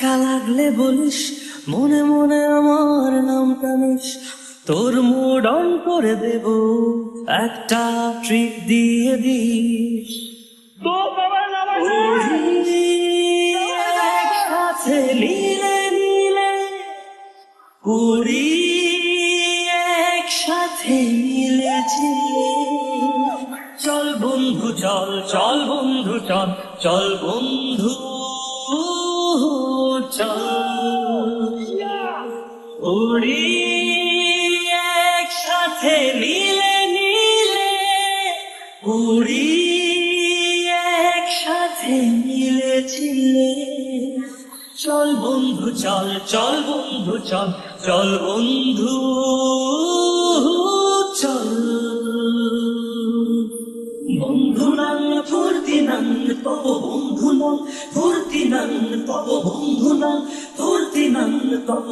একা লাগলে বলিস, মনে মনে আমার নাম টানিস, তোর মুড অন করে দেব, একটা ট্রিক দিয়ে দিস। একসাথে নীলে নীলে উড়ি, একসাথে মিলেছিলে। চল বন্ধু চল, চল বন্ধু চল, চল বন্ধু চল, উড়ি একসাথে নীলে নীলে, উড়ি একসাথে মিলেছিলে। চল বন্ধু চল, চল বন্ধু চল, চল বন্ধু চল। বন্ধু নাম ফুর্তি নাম তব, বন্ধু নাম ফুর্তি নাম তব, বন্ধু নাম ফুর্তি নাম তব।